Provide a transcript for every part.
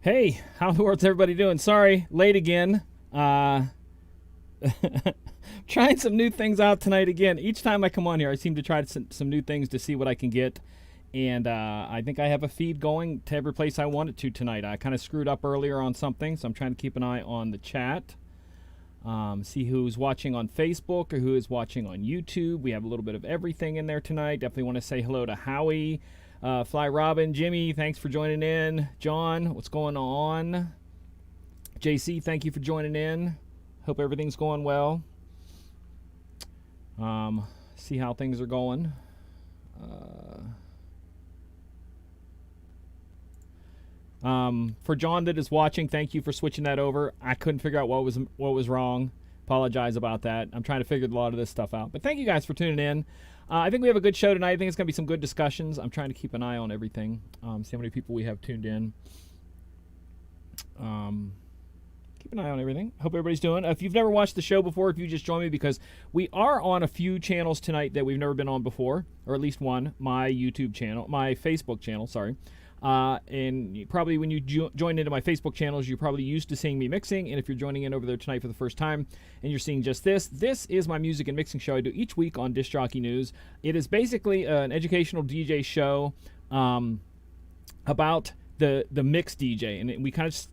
Hey, how in the world's everybody doing? Sorry, late again. Trying some new things out tonight again. Each time I come on here, I seem to try some new things to see what I can get. And I think I have a feed going to every place I want it to tonight. I kind of screwed up earlier on something, so I'm trying to keep an eye on the chat. See who's watching on Facebook or who is watching on YouTube. We have a little bit of everything in there tonight. Definitely want to say hello to Howie. Fly Robin, Jimmy, thanks for joining in. John, what's going on? JC, thank you for joining in. Hope everything's going well. See how things are going. For John that is watching, thank you for switching that over. I couldn't figure out what was wrong. Apologize about that. I'm trying to figure a lot of this stuff out. But thank you guys for tuning in. I think we have a good show tonight. I think it's going to be some good discussions. I'm trying to keep an eye on everything. See how many people we have tuned in. Keep an eye on everything. Hope everybody's doing. If you've never watched the show before, if you just joined me, because we are on a few channels tonight that we've never been on before, or at least one, my YouTube channel, my Facebook channel, sorry. And probably when you join into my Facebook channels, you're probably used to seeing me mixing. And if you're joining in over there tonight for the first time and you're seeing just this is my music and mixing show I do each week on Disc Jockey News. It is basically an educational DJ show about the mix DJ. And we kind of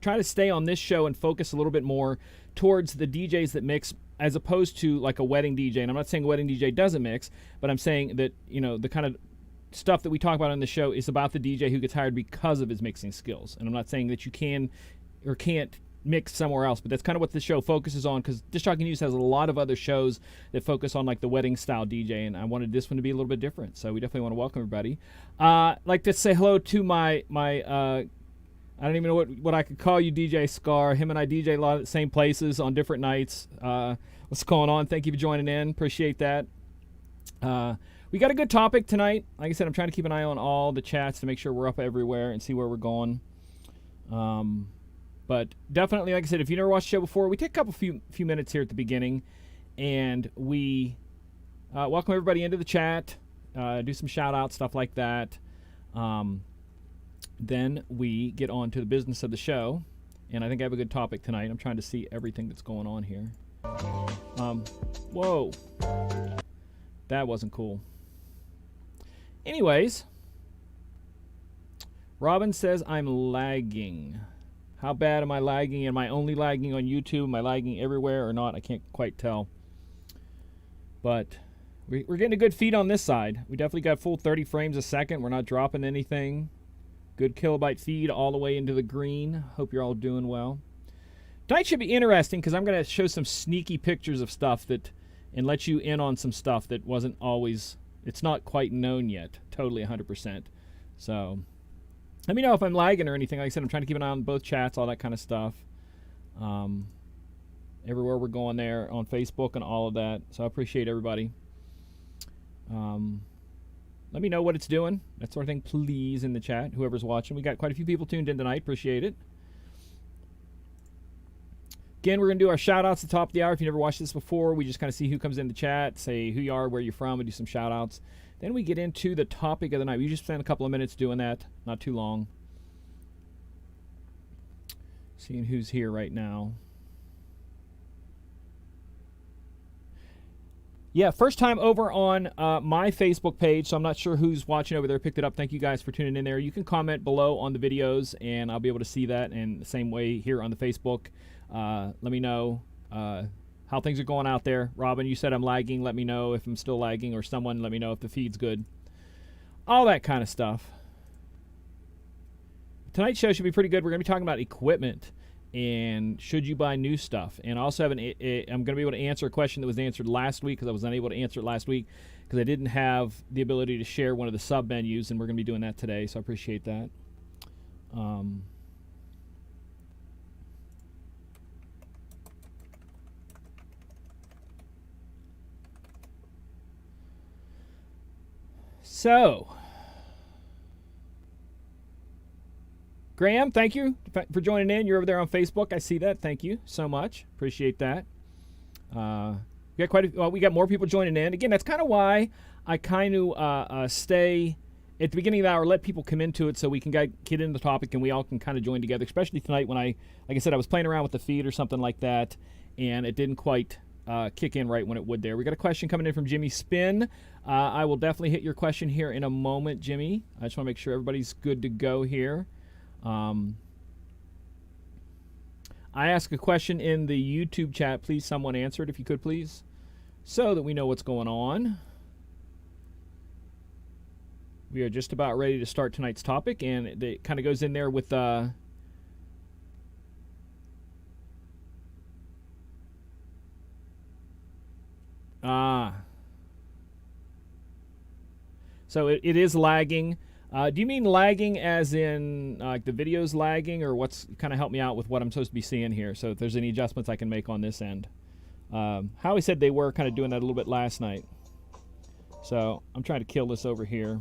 try to stay on this show and focus a little bit more towards the DJs that mix, as opposed to like a wedding DJ. And I'm not saying a wedding DJ doesn't mix, but I'm saying that, you know, the kind of stuff that we talk about on the show is about the DJ who gets hired because of his mixing skills. And I'm not saying that you can or can't mix somewhere else, but that's kind of what the show focuses on, because Disc Jockey News has a lot of other shows that focus on like the wedding style DJ, and I wanted this one to be a little bit different. So we definitely want to welcome everybody. Like to say hello to my I don't even know what I could call you, DJ Scar. Him and I DJ a lot at the same places on different nights. What's going on? Thank you for joining in. Appreciate that. We got a good topic tonight. Like I said, I'm trying to keep an eye on all the chats to make sure we're up everywhere and see where we're going. But definitely, like I said, if you never watched the show before, we take a couple few minutes here at the beginning, and we welcome everybody into the chat, do some shout-outs, stuff like that. Then we get on to the business of the show, and I think I have a good topic tonight. I'm trying to see everything that's going on here. Whoa. That wasn't cool. Anyways, Robin says I'm lagging. How bad am I lagging? Am I only lagging on YouTube? Am I lagging everywhere or not? I can't quite tell. But we're getting a good feed on this side. We definitely got full 30 frames a second. We're not dropping anything. Good kilobyte feed all the way into the green. Hope you're all doing well. Tonight should be interesting because I'm going to show some sneaky pictures of stuff that, and let you in on some stuff that wasn't always, it's not quite known yet, totally 100%. So let me know if I'm lagging or anything. Like I said, I'm trying to keep an eye on both chats, all that kind of stuff. Everywhere we're going there on Facebook and all of that. So I appreciate everybody. Let me know what it's doing, that sort of thing, please, in the chat, whoever's watching. We got quite a few people tuned in tonight. Appreciate it. Again, we're going to do our shout-outs at the top of the hour. If you never watched this before, we just kind of see who comes in the chat, say who you are, where you're from, and do some shout-outs. Then we get into the topic of the night. We just spend a couple of minutes doing that, not too long. Seeing who's here right now. Yeah, first time over on my Facebook page, so I'm not sure who's watching over there. Picked it up. Thank you guys for tuning in there. You can comment below on the videos, and I'll be able to see that. And the same way here on the Facebook. Let me know how things are going out there. Robin, you said I'm lagging. Let me know if I'm still lagging, or someone let me know if the feed's good. All that kind of stuff. Tonight's show should be pretty good. We're going to be talking about equipment and should you buy new stuff. And I also have I'm going to be able to answer a question that was answered last week, because I was unable to answer it last week because I didn't have the ability to share one of the sub menus, and we're going to be doing that today, so I appreciate that. So, Graham, thank you for joining in. You're over there on Facebook. I see that. Thank you so much. Appreciate that. We got more people joining in. Again, that's kind of why I kind of stay at the beginning of the hour, let people come into it so we can get into the topic and we all can kind of join together, especially tonight when like I said, I was playing around with the feed or something like that, and it didn't quite kick in right when it would there. We got a question coming in from Jimmy Spin. I will definitely hit your question here in a moment, Jimmy. I just want to make sure everybody's good to go here. I asked a question in the YouTube chat. Please, someone answer it if you could, please, so that we know what's going on. We are just about ready to start tonight's topic, and it kind of goes in there with so it is lagging. Do you mean lagging as in like the video's lagging, or what's kind of help me out with what I'm supposed to be seeing here? So if there's any adjustments I can make on this end. Howie said they were kind of doing that a little bit last night. So I'm trying to kill this over here.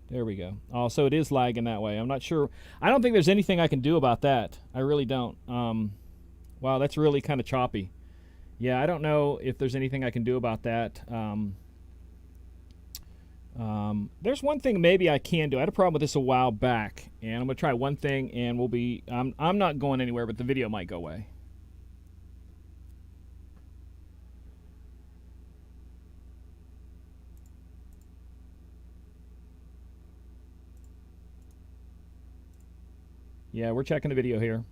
There we go. Oh, so it is lagging that way. I'm not sure. I don't think there's anything I can do about that. I really don't. Wow, that's really kind of choppy. Yeah, I don't know if there's anything I can do about that. There's one thing maybe I can do. I had a problem with this a while back, and I'm going to try one thing, and we'll be... I'm not going anywhere, but the video might go away. Yeah, we're checking the video here.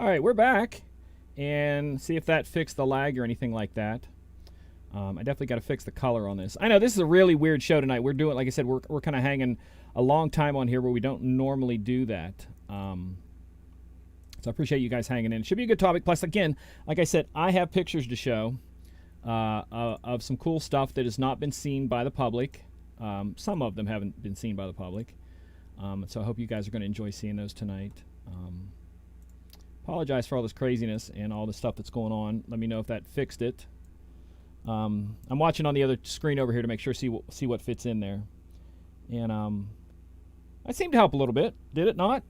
All right, we're back. And see if that fixed the lag or anything like that. I definitely got to fix the color on this. I know this is a really weird show tonight. We're doing, like I said, we're kind of hanging a long time on here where we don't normally do that. So I appreciate you guys hanging in. It should be a good topic. Plus, again, like I said, I have pictures to show of some cool stuff that has not been seen by the public. Some of them haven't been seen by the public. So I hope you guys are going to enjoy seeing those tonight. Apologize for all this craziness and all the stuff that's going on. Let me know if that fixed it. I'm watching on the other screen over here to make sure see what fits in there. And that seemed to help a little bit. Did it not?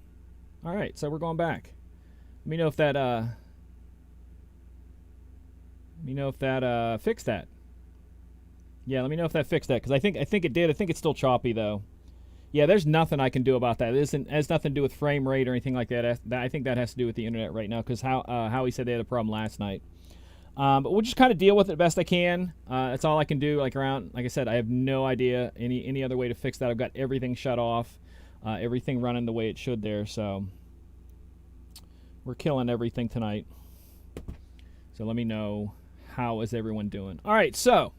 All right, so we're going back. Let me know if that fixed that. Yeah, let me know if that fixed that, because I think it did. I think it's still choppy though. Yeah, there's nothing I can do about that. It has nothing to do with frame rate or anything like that. I think that has to do with the internet right now, because Howie said they had a problem last night. But we'll just kind of deal with it best I can. That's all I can do. Like I said, I have no idea any other way to fix that. I've got everything shut off, everything running the way it should there. So we're killing everything tonight. So let me know, how is everyone doing? All right, so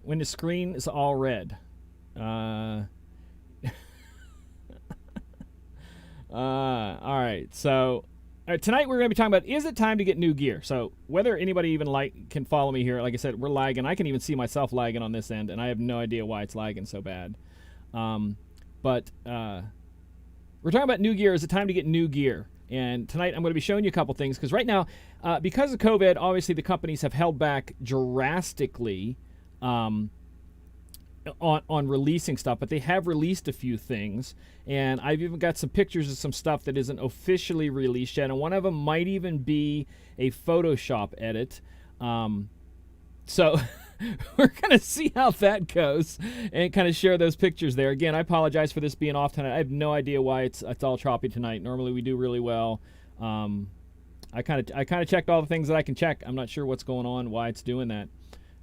when the screen is all red. All right, so tonight we're going to be talking about, is it time to get new gear? So whether anybody even can follow me here, like I said, we're lagging. I can even see myself lagging on this end, and I have no idea why it's lagging so bad. But we're talking about new gear. Is it time to get new gear? And tonight I'm going to be showing you a couple things, because right now, because of COVID, obviously the companies have held back drastically on releasing stuff, but they have released a few things, and I've even got some pictures of some stuff that isn't officially released yet, and one of them might even be a Photoshop edit. So we're going to see how that goes and kind of share those pictures there. Again, I apologize for this being off tonight. I have no idea why it's all choppy tonight. Normally we do really well. I kind of checked all the things that I can check. I'm not sure what's going on, why it's doing that,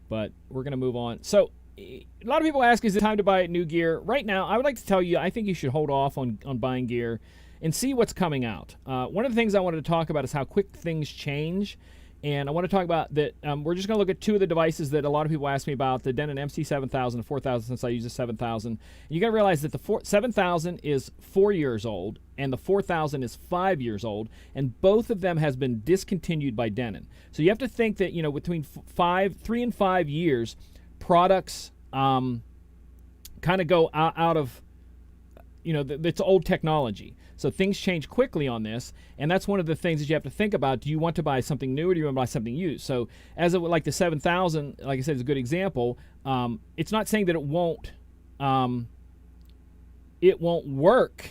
but we're going to move on. So a lot of people ask, is it time to buy new gear? Right now, I would like to tell you, I think you should hold off on buying gear and see what's coming out. One of the things I wanted to talk about is how quick things change. And I want to talk about that. We're just going to look at two of the devices that a lot of people ask me about, the Denon MC7000 and 4000, since I use the 7000. You got to realize that the 7000 is 4 years old and the 4000 is 5 years old, and both of them has been discontinued by Denon. So you have to think that, between 3 and 5 years, products kind of go out of it's old technology. So things change quickly on this, and that's one of the things that you have to think about. Do you want to buy something new, or do you want to buy something used? So as like the 7000, like I said, is a good example. It's not saying that it won't work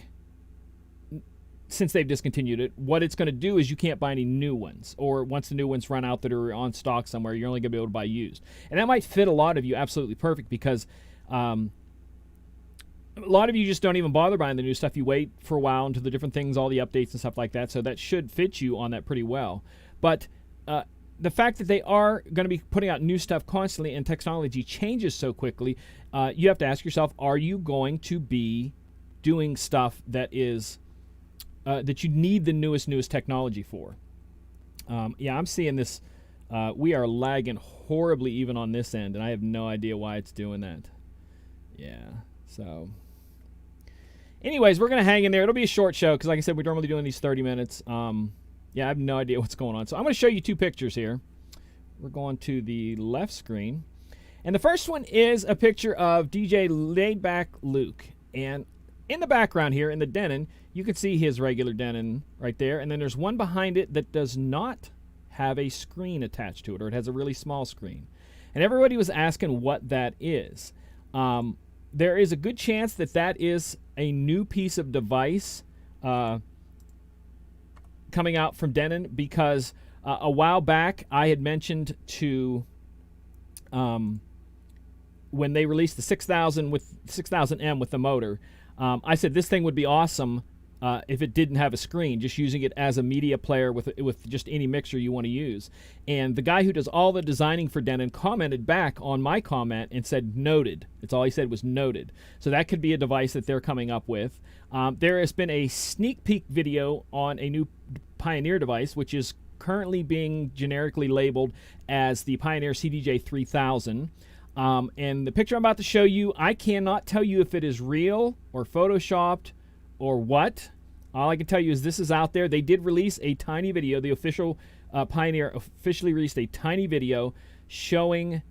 since they've discontinued it. What it's going to do is you can't buy any new ones, or once the new ones run out that are on stock somewhere, you're only going to be able to buy used. And that might fit a lot of you absolutely perfect, because a lot of you just don't even bother buying the new stuff. You wait for a while until the different things, all the updates and stuff like that. So that should fit you on that pretty well. But the fact that they are going to be putting out new stuff constantly and technology changes so quickly, you have to ask yourself, are you going to be doing stuff that is that you need the newest technology for? Yeah, I'm seeing this. We are lagging horribly even on this end, and I have no idea why it's doing that. Yeah, so anyways, we're going to hang in there. It'll be a short show because, like I said, we're normally doing these 30 minutes. Yeah, I have no idea what's going on. So I'm going to show you two pictures here. We're going to the left screen. And the first one is a picture of DJ Laidback Luke. And in the background here, in the Denon, you can see his regular Denon right there. And then there's one behind it that does not have a screen attached to it, or it has a really small screen. And everybody was asking what that is. There is a good chance that that is a new piece of device coming out from Denon, because a while back I had mentioned to when they released the 6000M with the motor, I said this thing would be awesome if it didn't have a screen, just using it as a media player with just any mixer you want to use. And the guy who does all the designing for Denon commented back on my comment and said noted. That's all he said, was noted. So that could be a device that they're coming up with. There has been a sneak peek video on a new Pioneer device, which is currently being generically labeled as the Pioneer CDJ 3000. And the picture I'm about to show you, I cannot tell you if it is real or photoshopped or what. All I can tell you is this is out there. They did release a tiny video. The official Pioneer officially released a tiny video showing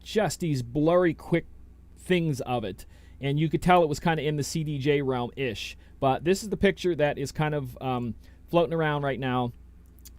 just these blurry, quick things of it. And you could tell it was kind of in the CDJ realm-ish. But this is the picture that is kind of floating around right now.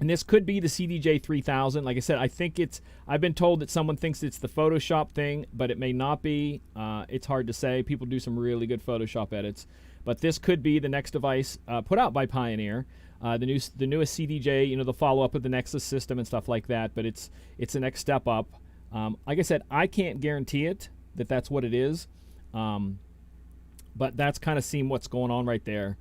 And this could be the CDJ 3000. Like I said, I've been told that someone thinks it's the Photoshop thing, but it may not be. It's hard to say. People do some really good Photoshop edits. But this could be the next device put out by Pioneer, the newest CDJ. The follow-up of the Nexus system and stuff like that. But it's the next step up. Like I said, I can't guarantee it that that's what it is. But that's kind of seeing what's going on right there.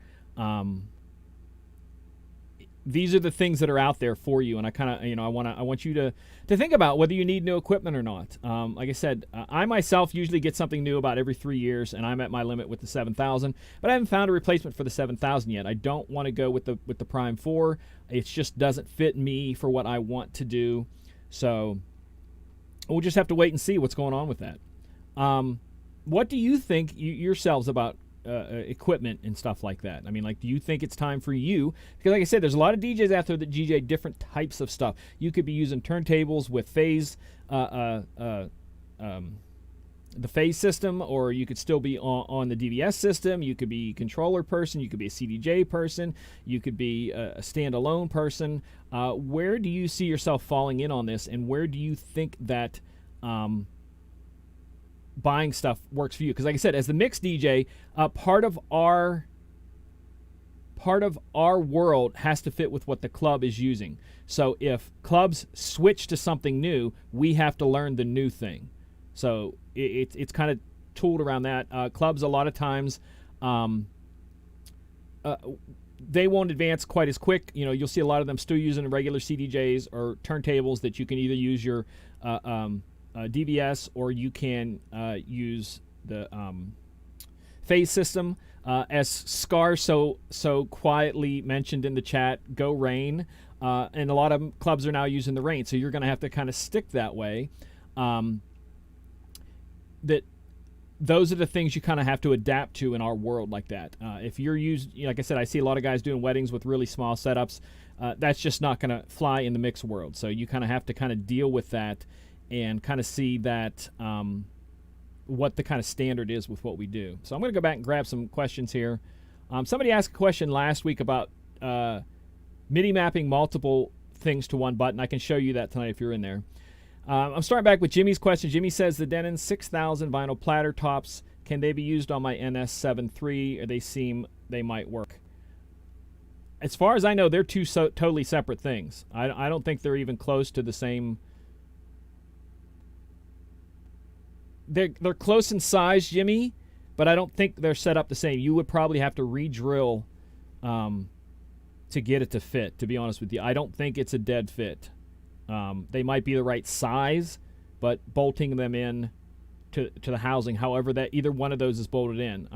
These are the things that are out there for you, and I kind of, I want you to think about whether you need new equipment or not. Like I said, I myself usually get something new about every 3 years, and I'm at my limit with the 7000. But I haven't found a replacement for the 7000 yet. I don't want to go with the Prime 4. It just doesn't fit me for what I want to do. So we'll just have to wait and see what's going on with that. What do you think yourselves about equipment and stuff like that? I mean, like, do you think it's time for you? Because like I said, there's a lot of DJs out there that DJ different types of stuff. You could be using turntables with phase, the phase system, or you could still be on the DVS system. You could be a controller person. You could be a CDJ person. You could be a standalone person. Where do you see yourself falling in on this, and where do you think that buying stuff works for you? Because like I said, as the mix DJ, part of our world has to fit with what the club is using. So if clubs switch to something new, we have to learn the new thing. So it's kind of tooled around that. Clubs a lot of times they won't advance quite as quick. You'll see a lot of them still using regular CDJs or turntables that you can either use your DVS, or you can use the phase system. As Scar so quietly mentioned in the chat, go Rain. And a lot of clubs are now using the Rain, so you're going to have to kind of stick that way. That those are the things you kind of have to adapt to in our world like that. If you're like I said, I see a lot of guys doing weddings with really small setups. That's just not going to fly in the mix world. So you kind of have to kind of deal with that and kind of see that what the kind of standard is with what we do. So I'm going to go back and grab some questions here. Somebody asked a question last week about MIDI mapping multiple things to one button. I can show you that tonight if you're in there. I'm starting back with Jimmy's question. Jimmy says the Denon 6000 vinyl platter tops, can they be used on my NS7 III, or they seem they might work? As far as I know, they're two totally separate things. I don't think they're even close to the same. They're close in size, Jimmy, but I don't think they're set up the same. You would probably have to re-drill to get it to fit, to be honest with you. I don't think it's a dead fit. They might be the right size, but bolting them in to the housing, however that either one of those is bolted in,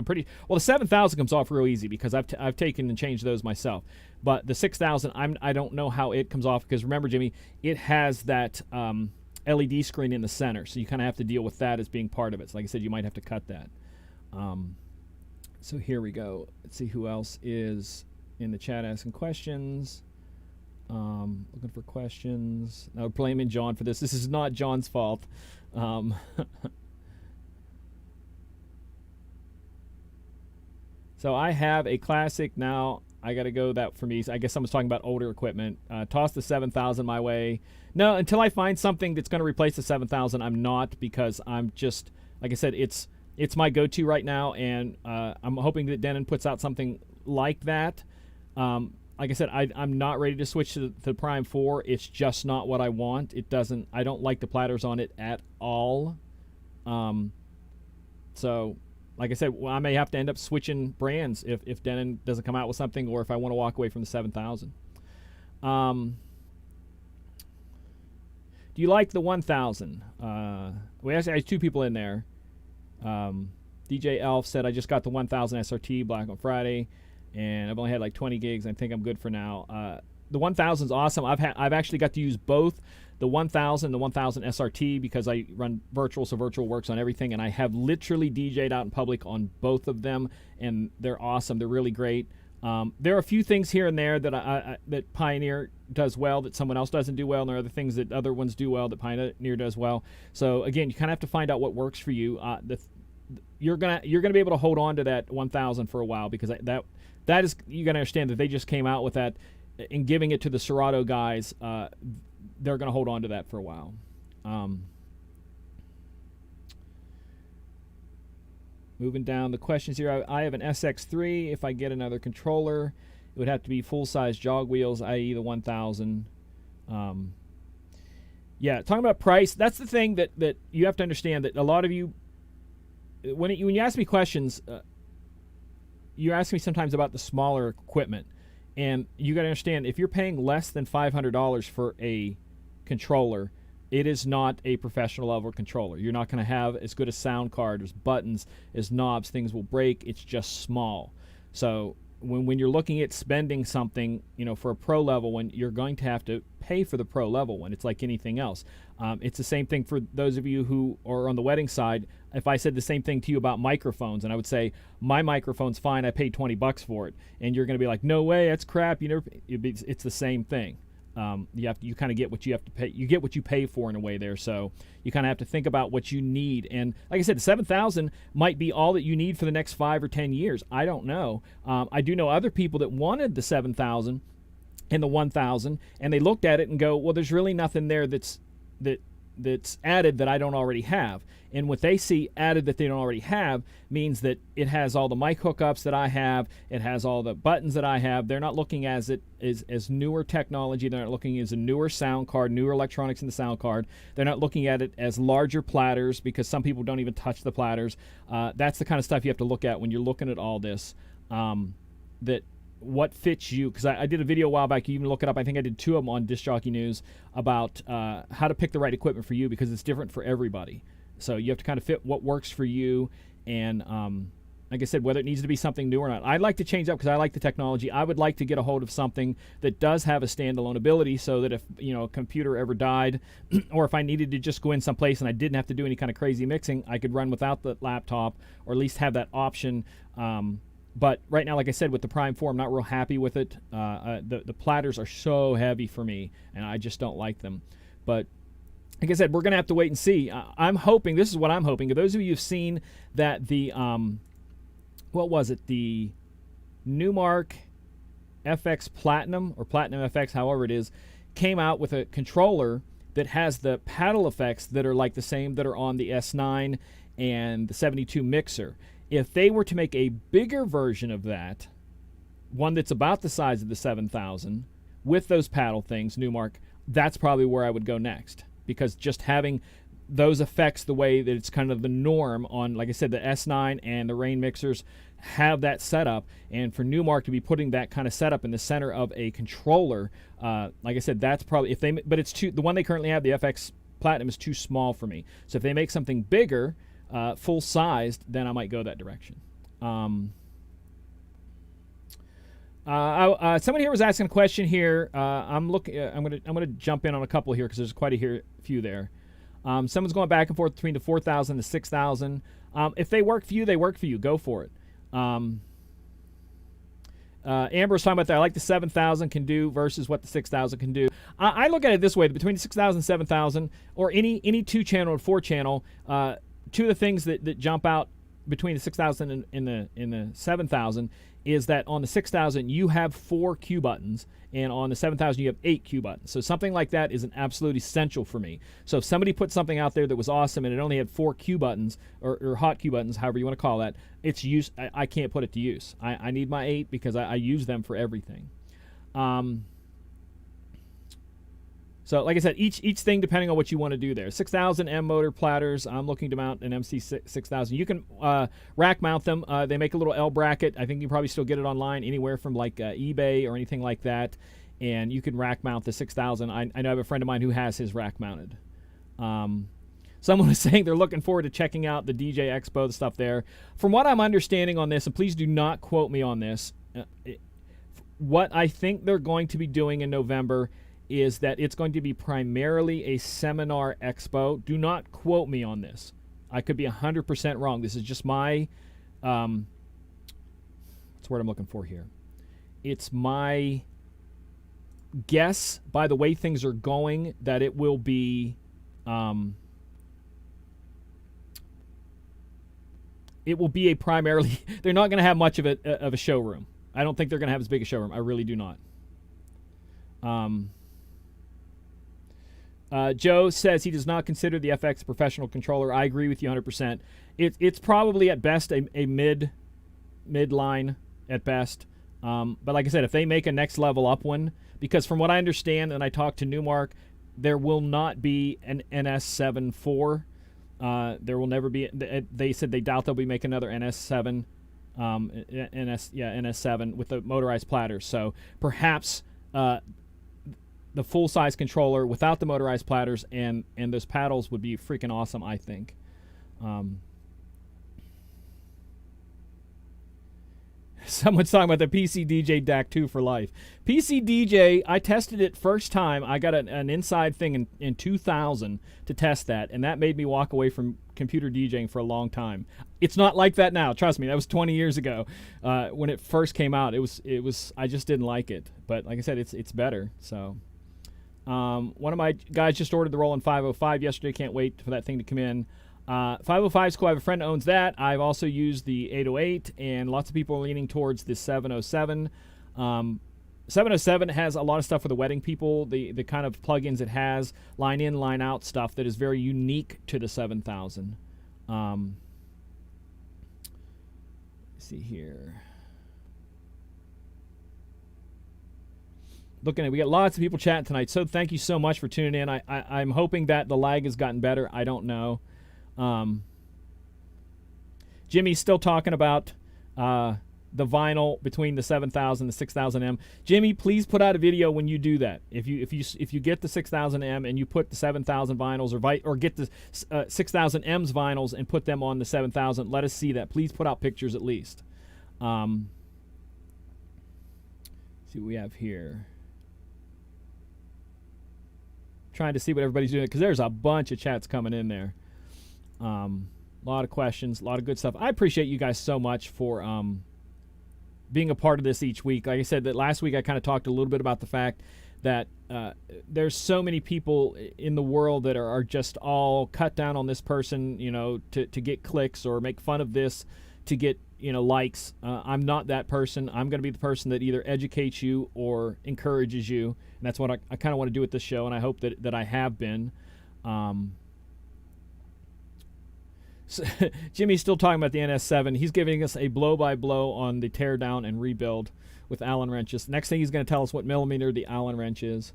well, the 7000 comes off real easy because I've taken and changed those myself. But the 6000, I don't know how it comes off, because remember, Jimmy, it has that LED screen in the center, so you kind of have to deal with that as being part of it. So like I said, you might have to cut that. So here we go. Let's see who else is in the chat asking questions. Looking for questions. No, blaming John for this. This is not John's fault. So I have a classic now. I got to go that for me. I guess someone's talking about older equipment. Toss the 7000 my way. No, until I find something that's going to replace the 7000, I'm not, because I'm just, like I said, it's my go-to right now, and I'm hoping that Denon puts out something like that. Like I said, I'm not ready to switch to the Prime 4. It's just not what I want. I don't like the platters on it at all. So, like I said, I may have to end up switching brands if Denon doesn't come out with something, or if I want to walk away from the 7000. Do you like the 1000? We actually had two people in there. DJ Elf said, I just got the 1000 SRT Black on Friday, and I've only had like 20 gigs. I think I'm good for now. The 1000 is awesome. I've actually got to use both the 1000 and the 1000 SRT because I run virtual, so virtual works on everything, and I have literally DJ'd out in public on both of them, and they're awesome. They're really great. There are a few things here and there that that Pioneer does well that someone else doesn't do well, and there are other things that other ones do well that Pioneer does well. So again, you kind of have to find out what works for you. You're gonna be able to hold on to that 1000 for a while, because that is, you gotta understand that they just came out with that, and giving it to the Serato guys. They're gonna hold on to that for a while. Moving down the questions here, I have an SX3. If I get another controller, it would have to be full-size jog wheels, i.e. the 1000. Yeah, talking about price, that's the thing that you have to understand, that a lot of you, when you ask me questions, you ask me sometimes about the smaller equipment, and you got to understand, if you're paying less than $500 for a controller, it is not a professional level controller. You're not going to have as good a sound card, as buttons, as knobs. Things will break. It's just small. So when you're looking at spending something, for a pro level one, you're going to have to pay for the pro level one. It's like anything else. It's the same thing for those of you who are on the wedding side. If I said the same thing to you about microphones, and I would say, my microphone's fine, I paid $20 for it, and you're going to be like, no way, that's crap. It's the same thing. You kind of get what you have to pay. You get what you pay for in a way there. So you kind of have to think about what you need. And like I said, the 7000 might be all that you need for the next 5 or 10 years. I don't know. I do know other people that wanted the 7000 and the 1000, and they looked at it and go, well, there's really nothing there that's added that I don't already have. And what they see added that they don't already have means that it has all the mic hookups that I have, it has all the buttons that I have. They're not looking as it is as newer technology. They're not looking as a newer sound card, newer electronics in the sound card. They're not looking at it as larger platters, because some people don't even touch the platters. That's the kind of stuff you have to look at when you're looking at all this. That what fits you, because I did a video a while back, you even look it up, I think I did 2 of them on Disc Jockey News, about how to pick the right equipment for you, because it's different for everybody. So you have to kind of fit what works for you, and like I said, whether it needs to be something new or not. I'd like to change up because I like the technology. I would like to get a hold of something that does have a standalone ability, so that if a computer ever died, or if I needed to just go in someplace and I didn't have to do any kind of crazy mixing, I could run without the laptop, or at least have that option. But right now, like I said, with the Prime 4, I'm not real happy with it. The platters are so heavy for me, and I just don't like them. But like I said, we're going to have to wait and see. I'm hoping, this is what I'm hoping. For those of you who've seen that the, what was it? The Newmark FX Platinum, or Platinum FX, however it is, came out with a controller that has the paddle effects that are like the same that are on the S9 and the 72 mixer. If they were to make a bigger version of that, one that's about the size of the 7000 with those paddle things, Newmark, that's probably where I would go next. Because just having those effects the way that it's kind of the norm on, like I said, the S9 and the Rain mixers have that setup, and for Newmark to be putting that kind of setup in the center of a controller, like I said, that's probably, if they, but it's too, the one they currently have, the FX Platinum, is too small for me. So if they make something bigger, full sized, then I might go that direction. Somebody here was asking a question here. I'm gonna jump in on a couple here because there's quite a few there. Someone's going back and forth between the 4,000 and the 6,000. If they work for you, they work for you. Go for it. Amber's talking about that. I like the 7,000 can do versus what the 6,000 can do. I look at it this way: between the 6,000 and 7,000, or any 2-channel or 4-channel, two of the things that jump out between the 6,000 and the 7,000 is that on the 6,000 you have 4 Q buttons, and on the 7,000 you have 8 Q buttons. So something like that is an absolute essential for me. So if somebody put something out there that was awesome and it only had 4 Q buttons, or hot Q buttons, however you want to call that, it's use. I can't put it to use. I need my 8 because I use them for everything. So like I said, each thing depending on what you want to do there. 6,000 M motor platters. I'm looking to mount an MC 6000. You can rack mount them. They make a little L bracket. I think you can probably still get it online anywhere from like eBay or anything like that. And you can rack mount the 6,000. I know I have a friend of mine who has his rack mounted. Someone was saying they're looking forward to checking out the DJ Expo, the stuff there. From what I'm understanding on this, and please do not quote me on this, what I think they're going to be doing in November is that it's going to be primarily a seminar expo. Do not quote me on this. I could be 100% wrong. This is just my, what's the word I'm looking for here? It's my guess, by the way things are going, that it will be, it will be a primarily, they're not going to have much of a showroom. I don't think they're going to have as big a showroom. I really do not. Joe says he does not consider the FX a professional controller. I agree with you 100%. It's probably at best a mid-line at best. But like I said, if they make a next level up one, because from what I understand, and I talked to Newmark, there will not be an NS7 IV. There will never be. They said they doubt they'll be making another NS7. NS7 with the motorized platters. So perhaps the full-size controller without the motorized platters and those paddles would be freaking awesome, I think. Someone's talking about the PC DJ DAC 2 for life. PC DJ, I tested it first time. I got an inside thing in 2000 to test that, and that made me walk away from computer DJing for a long time. It's not like that now. Trust me, that was 20 years ago when it first came out. It was I just didn't like it. But like I said, it's better. So one of my guys just ordered the Roland 505 yesterday. Can't wait for that thing to come in. 505 is cool. I have a friend that owns that. I've also used the 808, and lots of people are leaning towards the 707. 707 has a lot of stuff for the wedding people, the kind of plugins it has, line in, line out stuff that is very unique to the 7000. Let's see here. Looking at, we got lots of people chatting tonight, so thank you so much for tuning in. I'm hoping that the lag has gotten better. I don't know. Jimmy's still talking about the vinyl between the 7000 and the 6000M. Jimmy, please put out a video when you do that. If you get the 6000M and you put the 7000 vinyls, or get the 6000M's vinyls and put them on the 7000, let us see that. Please put out pictures at least. See what we have here. Trying to see what everybody's doing because there's a bunch of chats coming in there. A lot of questions, a lot of good stuff. I appreciate you guys so much for being a part of this each week. Like I said, that last week I kind of talked a little bit about the fact that there's so many people in the world that are just all cut down on this person, to get clicks, or make fun of this to get, likes. I'm not that person. I'm going to be the person that either educates you or encourages you. And that's what I kind of want to do with this show, and I hope that I have been. So Jimmy's still talking about the NS7. He's giving us a blow-by-blow on the teardown and rebuild with Allen wrenches. Next thing he's going to tell us what millimeter the Allen wrench is.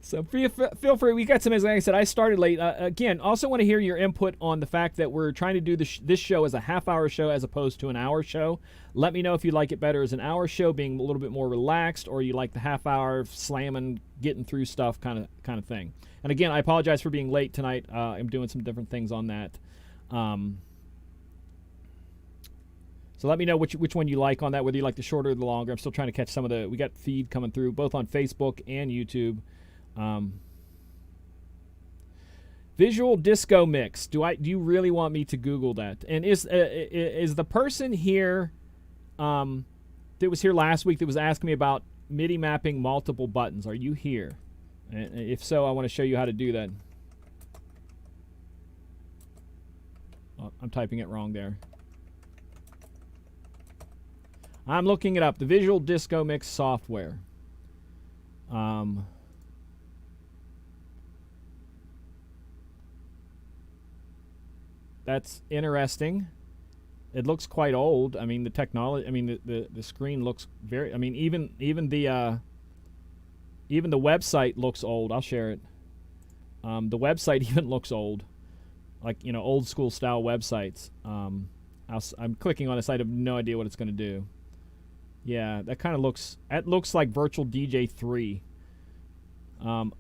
So feel free. We got some, as I said, I started late. Again, also want to hear your input on the fact that we're trying to do this show as a half-hour show as opposed to an hour show. Let me know if you like it better as an hour show, being a little bit more relaxed, or you like the half-hour slamming, getting through stuff kind of thing. And again, I apologize for being late tonight. I'm doing some different things on that. So let me know which one you like on that, whether you like the shorter or the longer. I'm still trying to catch some of the. We got feed coming through both on Facebook and YouTube. Visual disco mix. Do you really want me to Google that? And is the person here that was here last week that was asking me about MIDI mapping multiple buttons? Are you here? And if so, I want to show you how to do that. Oh, I'm typing it wrong there. I'm looking it up. The Visual Disco Mix software. That's interesting. It looks quite old. I mean, the technology. I mean, the screen looks very. I mean, even the website looks old. I'll share it. The website even looks old, like old school style websites. I'm clicking on a site. I have no idea what it's going to do. Yeah, that kind of looks. That looks like Virtual DJ 3.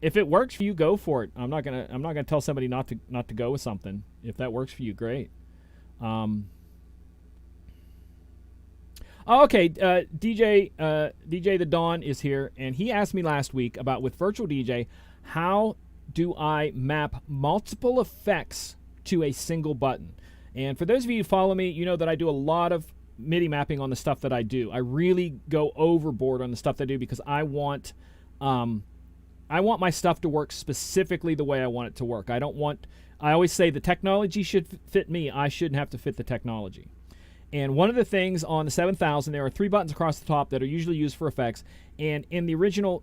If it works for you, go for it. I'm not gonna tell somebody not to go with something. If that works for you, great. Okay, DJ the Dawn is here, and he asked me last week about with Virtual DJ, how do I map multiple effects to a single button? And for those of you who follow me, you know that I do a lot of MIDI mapping on the stuff that I do. I really go overboard on the stuff that I do because I want my stuff to work specifically the way I want it to work. I always say the technology should fit me. I shouldn't have to fit the technology. And one of the things on the 7000, there are 3 buttons across the top that are usually used for effects. And in the original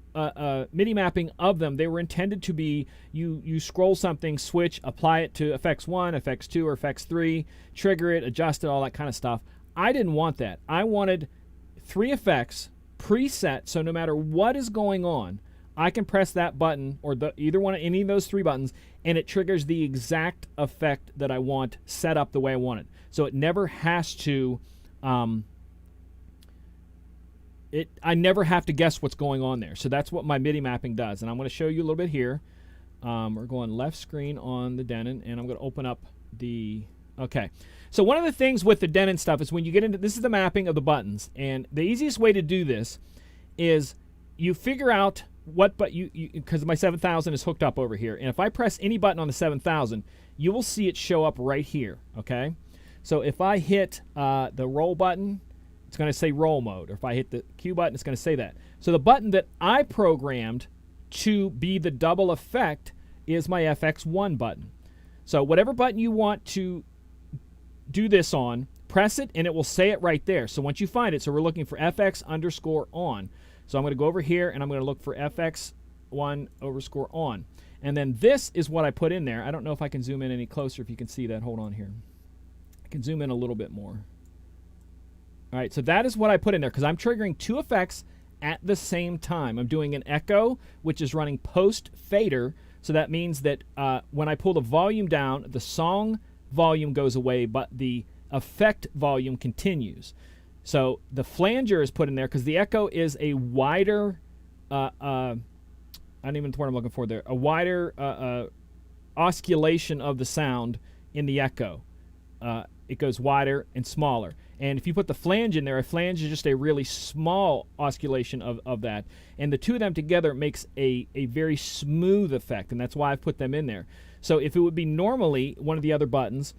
MIDI mapping of them, they were intended to be, you scroll something, switch, apply it to effects 1, effects 2, or effects 3, trigger it, adjust it, all that kind of stuff. I didn't want that. I wanted 3 effects preset, so no matter what is going on, I can press that button, or either one of any of those 3 buttons, and it triggers the exact effect that I want set up the way I want it. So it never has to, I never have to guess what's going on there. So that's what my MIDI mapping does. And I'm going to show you a little bit here. We're going left screen on the Denon, and I'm going to open up the, okay. So one of the things with the Denon stuff is when you get into, this is the mapping of the buttons. And the easiest way to do this is you figure out what, but because my 7000 is hooked up over here, and if I press any button on the 7000, you will see it show up right here. Okay, so if I hit the roll button, it's going to say roll mode, or if I hit the Q button, it's going to say that. So the button that I programmed to be the double effect is my FX1 button. So whatever button you want to do this on, press it, and it will say it right there. So once you find it, so we're looking for FX_on. So I'm going to go over here, and I'm going to look for FX1_on. And then this is what I put in there. I don't know if I can zoom in any closer, if you can see that. Hold on here. I can zoom in a little bit more. All right, so that is what I put in there, because I'm triggering 2 effects at the same time. I'm doing an echo, which is running post-fader. So that means that when I pull the volume down, the song volume goes away, but the effect volume continues. So the flanger is put in there because the echo is a wider, I don't even know the word I'm looking for there, a wider oscillation of the sound in the echo. It goes wider and smaller. And if you put the flange in there, a flange is just a really small oscillation of that. And the 2 of them together makes a very smooth effect, and that's why I've put them in there. So if it would be normally one of the other buttons,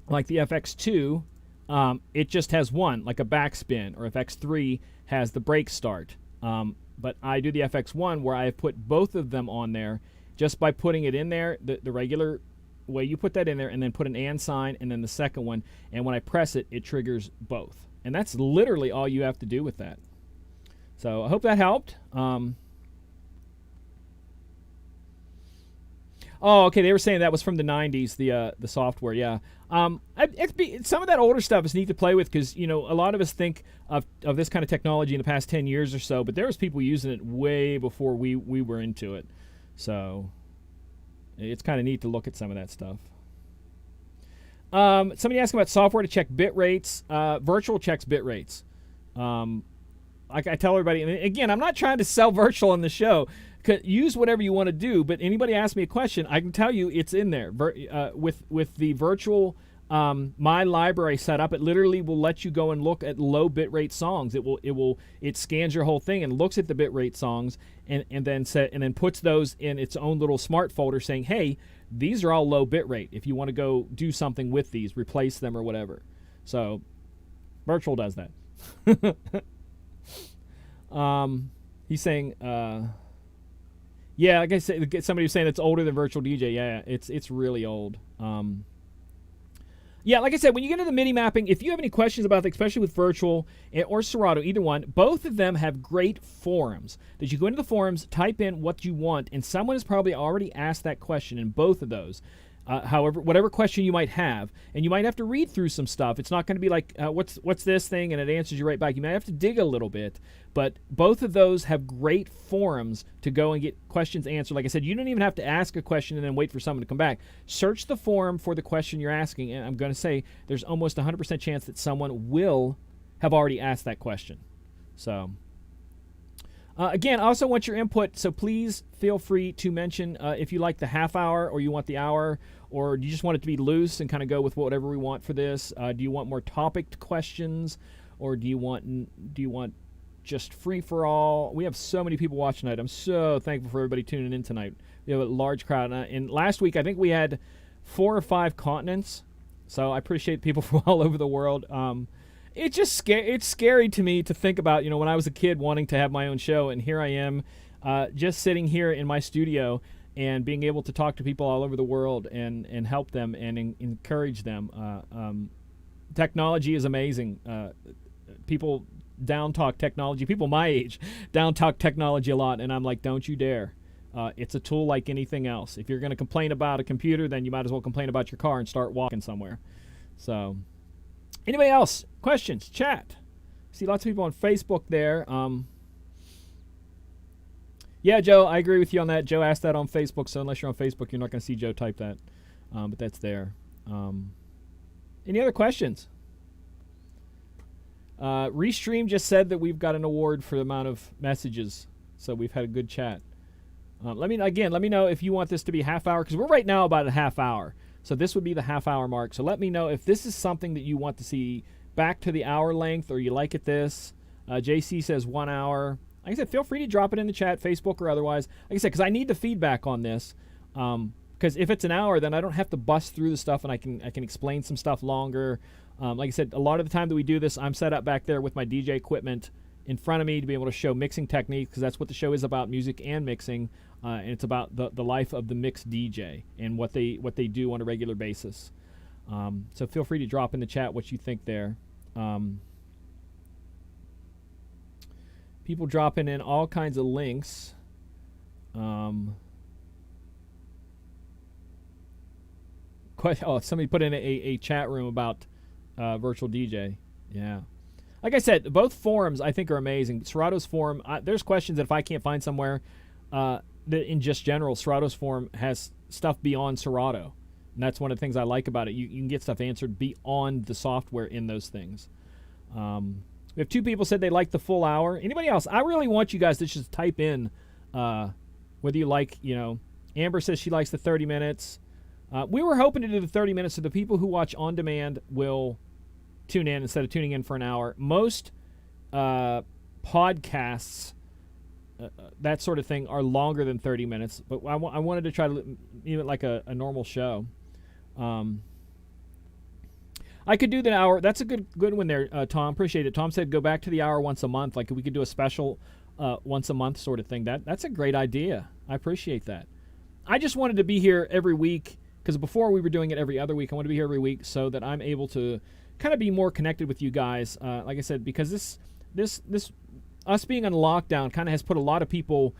like the FX2, it just has one, like a backspin, or if X3 has the brake start. But I do the FX1 where I have put both of them on there just by putting it in there, the regular way you put that in there, and then put an and sign and then the second one. And when I press it, it triggers both. And that's literally all you have to do with that. So I hope that helped. Oh, okay. They were saying that was from the 90s, the software. Yeah. Some of that older stuff is neat to play with because, a lot of us think of this kind of technology in the past 10 years or so, but there was people using it way before we were into it. So it's kind of neat to look at some of that stuff. Somebody asked about software to check bit rates. Virtual checks bit rates. I tell everybody, and again, I'm not trying to sell virtual on the show. Use whatever you want to do, but anybody ask me a question, I can tell you it's in there. With the virtual My Library setup, it literally will let you go and look at low bitrate songs. It scans your whole thing and looks at the bitrate songs and then puts those in its own little smart folder saying, hey, these are all low bitrate. If you want to go do something with these, replace them or whatever. So virtual does that. He's saying yeah, like I said, somebody was saying it's older than Virtual DJ. Yeah, it's really old. Yeah, like I said, when you get into the MIDI mapping, if you have any questions about it, especially with Virtual or Serato, either one, both of them have great forums. That you go into the forums, type in what you want, and someone has probably already asked that question in both of those. However, whatever question you might have, and you might have to read through some stuff. It's not going to be like, what's this thing, and it answers you right back. You might have to dig a little bit, but both of those have great forums to go and get questions answered. Like I said, you don't even have to ask a question and then wait for someone to come back. Search the forum for the question you're asking, and I'm going to say there's almost 100% chance that someone will have already asked that question. So... again, I also want your input, so please feel free to mention if you like the half hour or you want the hour, or do you just want it to be loose and kind of go with whatever we want for this? Do you want more topic questions, or do you want just free for all? We have so many people watching tonight. I'm so thankful for everybody tuning in tonight. We have a large crowd, and last week I think we had 4 or 5 continents, so I appreciate people from all over the world. It's just it's scary to me to think about, when I was a kid wanting to have my own show, and here I am just sitting here in my studio and being able to talk to people all over the world and help them and encourage them. Technology is amazing. People down-talk technology. People my age down-talk technology a lot, and I'm like, don't you dare. It's a tool like anything else. If you're going to complain about a computer, then you might as well complain about your car and start walking somewhere. So... anybody else? Questions? Chat. See lots of people on Facebook there. Yeah, Joe, I agree with you on that. Joe asked that on Facebook, so unless you're on Facebook, you're not going to see Joe type that. But that's there. Any other questions? Restream just said that we've got an award for the amount of messages, so we've had a good chat. Let me know if you want this to be half hour, because we're right now about a half hour. So this would be the half-hour mark. So let me know if this is something that you want to see back to the hour length, or you like it this. JC says 1 hour. Like I said, feel free to drop it in the chat, Facebook or otherwise. Like I said, because I need the feedback on this. Because if it's an hour, then I don't have to bust through the stuff, and I can explain some stuff longer. Like I said, a lot of the time that we do this, I'm set up back there with my DJ equipment in front of me to be able to show mixing techniques, because that's what the show is about, music and mixing. And it's about the life of the mixed DJ and what they do on a regular basis. So feel free to drop in the chat what you think there. People dropping in all kinds of links. Somebody put in a chat room about virtual DJ. Yeah. Like I said, both forums I think are amazing. Serato's forum, there's questions that if I can't find somewhere, that in just general, Serato's forum has stuff beyond Serato. And that's one of the things I like about it. You can get stuff answered beyond the software in those things. We have 2 people said they like the full hour. Anybody else? I really want you guys to just type in whether you like, Amber says she likes the 30 minutes. We were hoping to do the 30 minutes so the people who watch on demand will tune in instead of tuning in for an hour. Most podcasts, that sort of thing, are longer than 30 minutes. But I wanted to try to even like a normal show. I could do the hour. That's a good one there, Tom. Appreciate it. Tom said go back to the hour once a month. Like we could do a special once a month sort of thing. That's a great idea. I appreciate that. I just wanted to be here every week because before we were doing it every other week. I want to be here every week so that I'm able to kind of be more connected with you guys. Like I said, because this us being on lockdown kind of has put a lot of people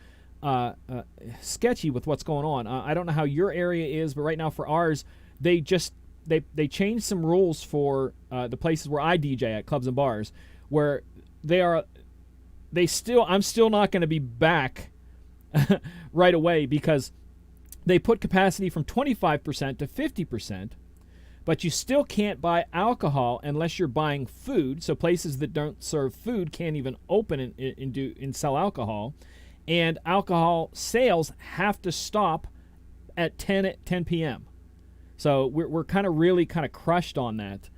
sketchy with what's going on. I don't know how your area is, but right now for ours, they changed some rules for the places where I DJ at clubs and bars, where I'm still not going to be back right away because they put capacity from 25% to 50%, but you still can't buy alcohol unless you're buying food. So places that don't serve food can't even open and sell alcohol, and alcohol sales have to stop at 10 p.m. So we're kind of really crushed on that.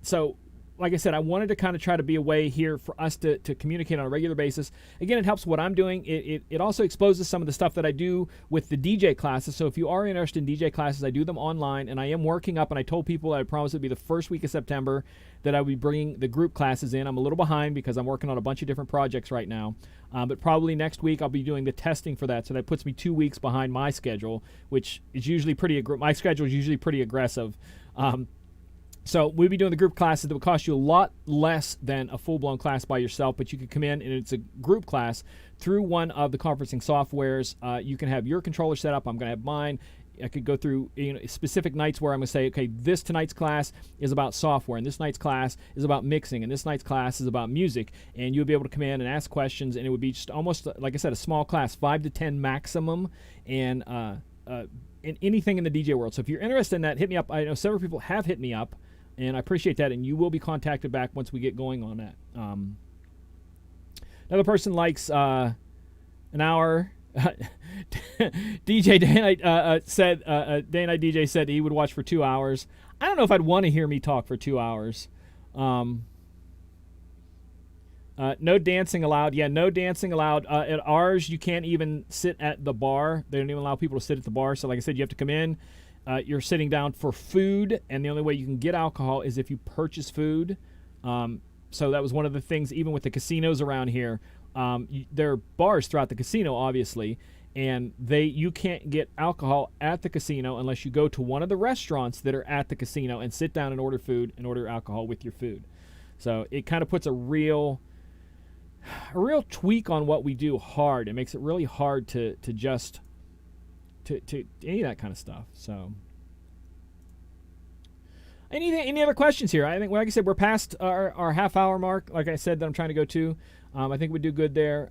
So like I said, I wanted to kind of try to be a way here for us to communicate on a regular basis. Again, it helps what I'm doing. It also exposes some of the stuff that I do with the DJ classes. So if you are interested in DJ classes, I do them online, and I am working up, and I told people I promised it would be the first week of September that I would be bringing the group classes in. I'm a little behind because I'm working on a bunch of different projects right now. But probably next week I'll be doing the testing for that. So that puts me 2 weeks behind my schedule, which is usually my schedule is usually pretty aggressive. So we'll be doing the group classes that will cost you a lot less than a full-blown class by yourself, but you can come in and it's a group class through one of the conferencing softwares. You can have your controller set up. I'm going to have mine. I could go through specific nights where I'm going to say, okay, this tonight's class is about software, and this night's class is about mixing, and this night's class is about music. And you'll be able to come in and ask questions, and it would be just almost, like I said, a small class, 5 to 10 maximum, and in anything in the DJ world. So if you're interested in that, hit me up. I know several people have hit me up, and I appreciate that, and you will be contacted back once we get going on that. Another person likes an hour. DJ Day said, Day Night DJ said he would watch for 2 hours. I don't know if I'd want to hear me talk for 2 hours. No dancing allowed. Yeah, no dancing allowed. At ours, you can't even sit at the bar. They don't even allow people to sit at the bar. So like I said, you have to come in. You're sitting down for food, and the only way you can get alcohol is if you purchase food. So that was one of the things, even with the casinos around here. There are bars throughout the casino, obviously, and you can't get alcohol at the casino unless you go to one of the restaurants that are at the casino and sit down and order food and order alcohol with your food. So it kind of puts a real tweak on what we do hard. It makes it really hard to just to any of that kind of stuff. So any other questions here? I think, like I said, we're past our half-hour mark, like I said, that I'm trying to go to. I think we do good there.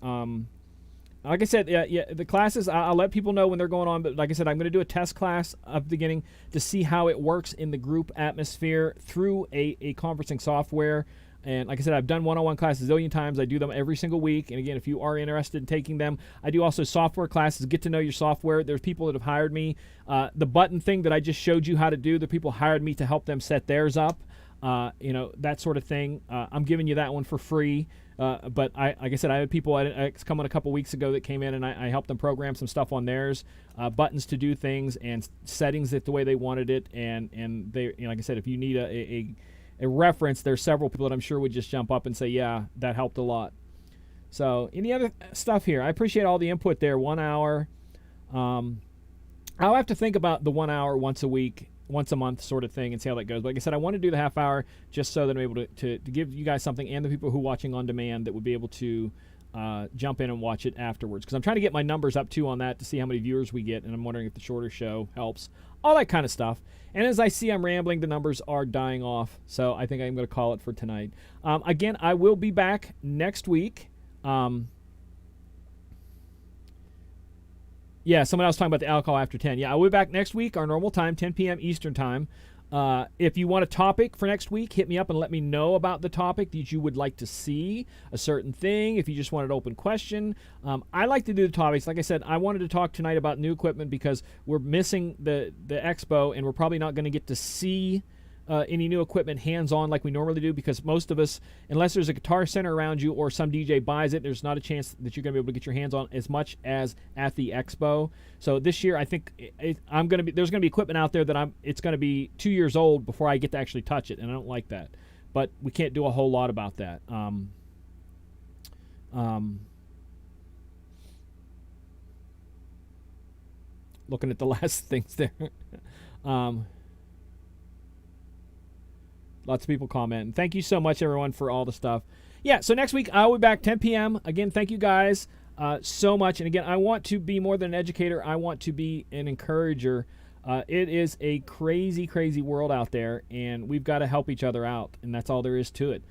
Like I said, yeah, the classes, I'll let people know when they're going on, but like I said, I'm going to do a test class at the beginning to see how it works in the group atmosphere through a conferencing software. And like I said, I've done one-on-one classes a zillion times. I do them every single week. And again, if you are interested in taking them, I do also software classes, get to know your software. There's people that have hired me. The button thing that I just showed you how to do, the people hired me to help them set theirs up. That sort of thing. I'm giving you that one for free. But like I said, I had people come on a couple weeks ago that came in, and I helped them program some stuff on theirs, buttons to do things and settings it the way they wanted it. And they, like I said, if you need a reference, there's several people that I'm sure would just jump up and say, yeah, that helped a lot. So any other stuff here? I appreciate all the input there. 1 hour. I'll have to think about the 1 hour once a week, once a month sort of thing and see how that goes. But like I said, I want to do the half hour just so that I'm able to give you guys something, and the people who are watching on demand that would be able to jump in and watch it afterwards. Because I'm trying to get my numbers up too on that to see how many viewers we get, and I'm wondering if the shorter show helps. All that kind of stuff. And as I see I'm rambling, the numbers are dying off. So I think I'm going to call it for tonight. Again, I will be back next week. Yeah, someone else talking about the alcohol after 10. Yeah, I will be back next week, our normal time, 10 p.m. Eastern time. If you want a topic for next week, hit me up and let me know about the topic that you would like to see, a certain thing. If you just want an open question, I like to do the topics. Like I said, I wanted to talk tonight about new equipment because we're missing the expo, and we're probably not going to get to see any new equipment hands-on like we normally do, because most of us, unless there's a Guitar Center around you or some DJ buys it, there's not a chance that you're going to be able to get your hands on as much as at the expo. So this year, I think there's going to be equipment out there that it's going to be 2 years old before I get to actually touch it, and I don't like that. But we can't do a whole lot about that. Looking at the last things there. Lots of people commenting. Thank you so much, everyone, for all the stuff. Yeah, so next week I'll be back 10 p.m. Again, thank you guys so much. And again, I want to be more than an educator. I want to be an encourager. It is a crazy, crazy world out there, and we've got to help each other out, and that's all there is to it.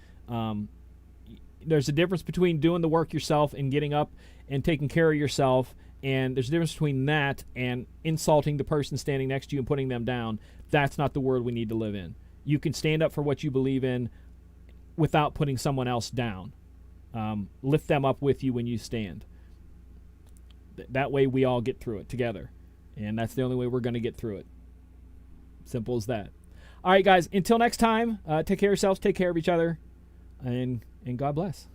There's a difference between doing the work yourself and getting up and taking care of yourself, and there's a difference between that and insulting the person standing next to you and putting them down. That's not the world we need to live in. You can stand up for what you believe in without putting someone else down. Lift them up with you when you stand. That way we all get through it together. And that's the only way we're going to get through it. Simple as that. All right, guys, until next time, take care of yourselves, take care of each other, and God bless.